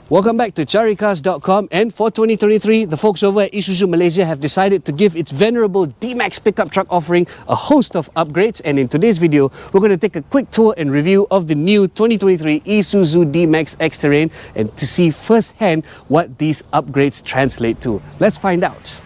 Welcome back to Caricarz.com, and for 2023, the folks over at ISUZU Malaysia have decided to give its venerable D-MAX pickup truck offering a host of upgrades, and in today's video, we're going to take a quick tour and review of the new 2023 ISUZU D-MAX X-Terrain and to see firsthand what these upgrades translate to. Let's find out.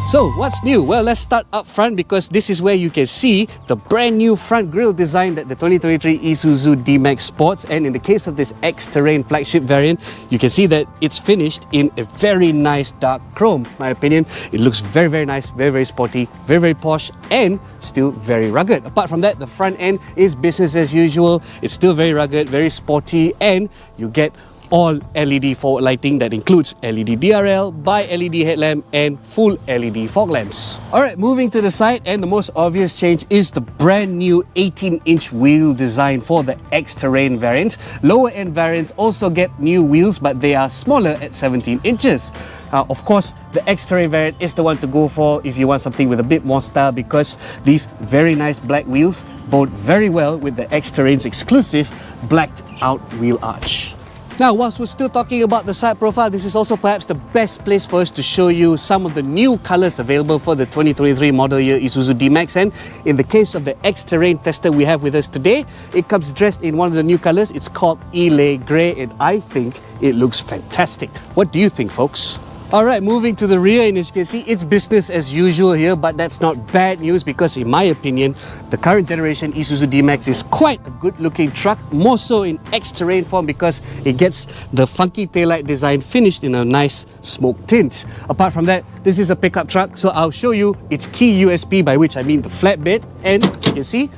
So what's new? Well, let's start up front because this is where you can see the brand new front grille design that the 2023 ISUZU D-MAX sports, and in the case of this X-Terrain flagship variant, you can see that it's finished in a very nice dark chrome. In my opinion, it looks very nice, very sporty, very posh, and still very rugged. Apart from that, the front end is business as usual. It's still very rugged, very sporty, and you get all LED forward lighting that includes LED DRL, bi-LED headlamp and full LED fog lamps. Alright, moving to the side, and the most obvious change is the brand new 18-inch wheel design for the X-Terrain variant. Lower end variants also get new wheels, but they are smaller at 17 inches. Of course, the X-Terrain variant is the one to go for if you want something with a bit more style, because these very nice black wheels bode very well with the X-Terrain's exclusive blacked out wheel arch. Now, whilst we're still talking about the side profile, this is also perhaps the best place for us to show you some of the new colours available for the 2023 model year ISUZU D-MAX. And in the case of the X-Terrain tester we have with us today, it comes dressed in one of the new colours. It's called Elay Grey, and I think it looks fantastic. What do you think, folks? Alright, moving to the rear, and as you can see, it's business as usual here, but that's not bad news because in my opinion, the current generation ISUZU D-MAX is quite a good looking truck, more so in X-Terrain form because it gets the funky taillight design finished in a nice smoke tint. Apart from that, this is a pickup truck, so I'll show you its key USP, by which I mean the flatbed, and you can see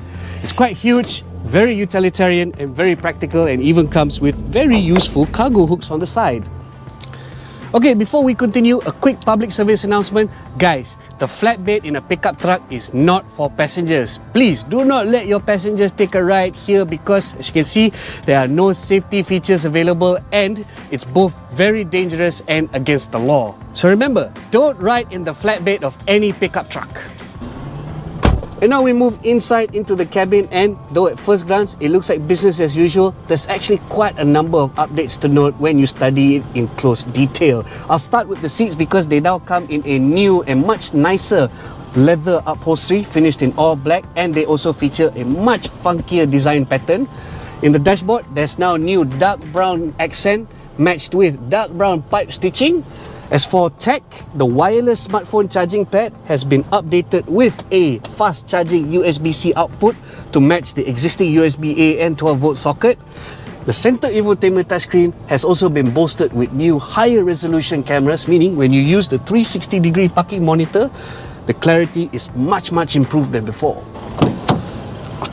it's quite huge, very utilitarian and very practical, and even comes with very useful cargo hooks on the side. Okay, before we continue, a quick public service announcement. Guys, the flatbed in a pickup truck is not for passengers. Please do not let your passengers take a ride here because, as you can see, there are no safety features available and it's both very dangerous and against the law. So remember, don't ride in the flatbed of any pickup truck. And now we move inside into the cabin, and though at first glance it looks like business as usual, there's actually quite a number of updates to note when you study it in close detail. I'll start with the seats because they now come in a new and much nicer leather upholstery finished in all black, and they also feature a much funkier design pattern. In the dashboard, there's now new dark brown accent matched with dark brown pipe stitching. As for tech, the wireless smartphone charging pad has been updated with a fast charging USB-C output to match the existing USB-A and 12-volt socket. The center infotainment touchscreen has also been bolstered with new higher resolution cameras, meaning when you use the 360-degree parking monitor, the clarity is much improved than before.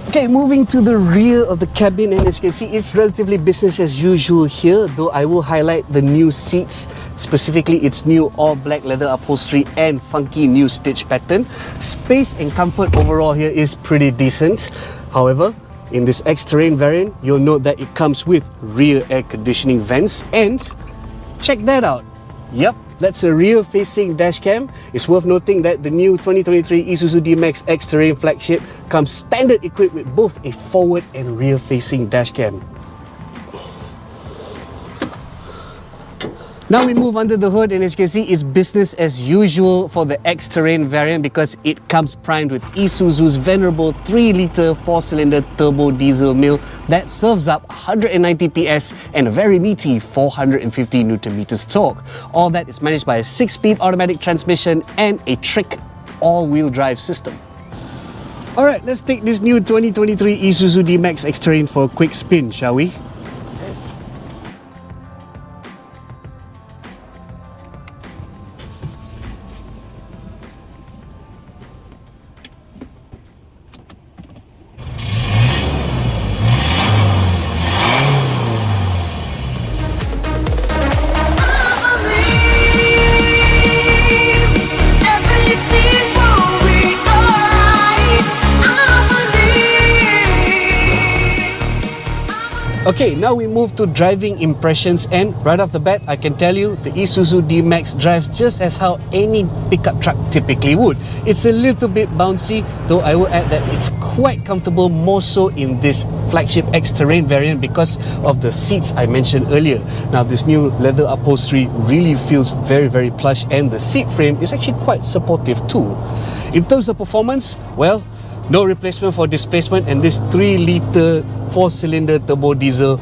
Okay, moving to the rear of the cabin, and as you can see, it's relatively business as usual here, though I will highlight the new seats, specifically its new all-black leather upholstery and funky new stitch pattern. Space and comfort overall here is pretty decent. However, in this X-Terrain variant, you'll note that it comes with rear air conditioning vents, and check that out. Yep, that's a rear-facing dash cam. It's worth noting that the new 2023 ISUZU D-MAX X-Terrain flagship comes standard equipped with both a forward and rear-facing dash cam. Now we move under the hood, and as you can see, it's business as usual for the X-Terrain variant because it comes primed with ISUZU's venerable 3-litre 4-cylinder turbo diesel mill that serves up 190 PS and a very meaty 450 Nm torque. All that is managed by a 6-speed automatic transmission and a trick all-wheel drive system. Alright, let's take this new 2023 ISUZU D-MAX X-Terrain for a quick spin, shall we? Okay, now we move to driving impressions, and right off the bat, I can tell you the ISUZU D-MAX drives just as how any pickup truck typically would. It's a little bit bouncy, though I will add that it's quite comfortable, more so in this flagship X-Terrain variant because of the seats I mentioned earlier. Now this new leather upholstery really feels very, very plush, and the seat frame is actually quite supportive too. In terms of performance, well, no replacement for displacement, and this 3-litre 4-cylinder turbo diesel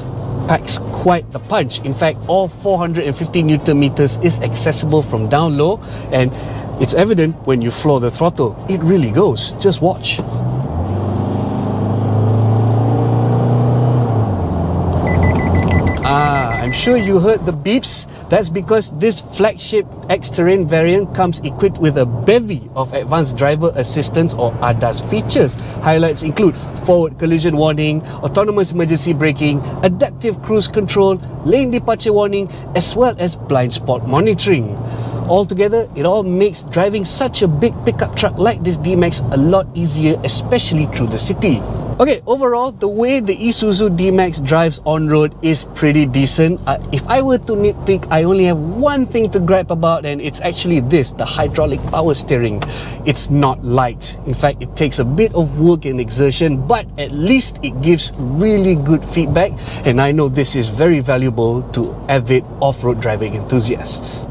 packs quite the punch. In fact, all 450 Newton meters is accessible from down low, and it's evident when you floor the throttle. It really goes. Just watch. I'm sure you heard the beeps. That's because this flagship X-Terrain variant comes equipped with a bevy of advanced driver assistance or ADAS features. Highlights include forward collision warning, autonomous emergency braking, adaptive cruise control, lane departure warning, as well as blind spot monitoring. Altogether, it all makes driving such a big pickup truck like this D-MAX a lot easier, especially through the city. Okay, overall, the way the ISUZU D-MAX drives on-road is pretty decent. If I were to nitpick, I only have one thing to gripe about, and it's actually this, the hydraulic power steering. It's not light. In fact, it takes a bit of work and exertion, but at least it gives really good feedback, and I know this is very valuable to avid off-road driving enthusiasts.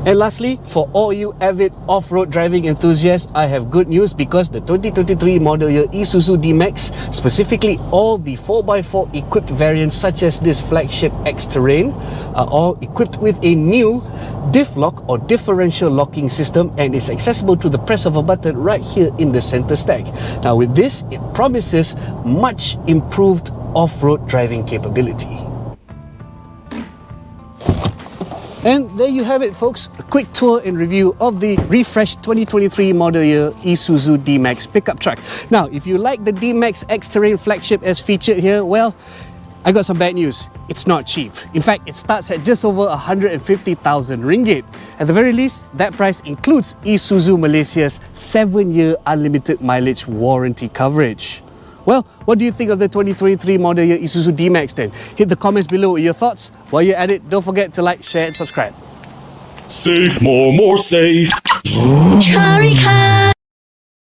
And lastly, for all you avid off-road driving enthusiasts, I have good news because the 2023 model year ISUZU D-MAX, specifically all the 4x4 equipped variants such as this flagship X-Terrain, are all equipped with a new diff lock or differential locking system, and is accessible to the press of a button right here in the center stack. Now with this, it promises much improved off-road driving capability. And there you have it, folks, a quick tour and review of the refreshed 2023 model year ISUZU D-MAX pickup truck. Now, if you like the D-MAX X-Terrain flagship as featured here, well, I got some bad news. It's not cheap. In fact, it starts at just over 150,000 ringgit. At the very least, that price includes ISUZU Malaysia's 7-year unlimited mileage warranty coverage. Well, what do you think of the 2023 model year ISUZU D-MAX then? Hit the comments below with your thoughts. While you're at it, don't forget to like, share and subscribe. Safe, more safe. Caricarz.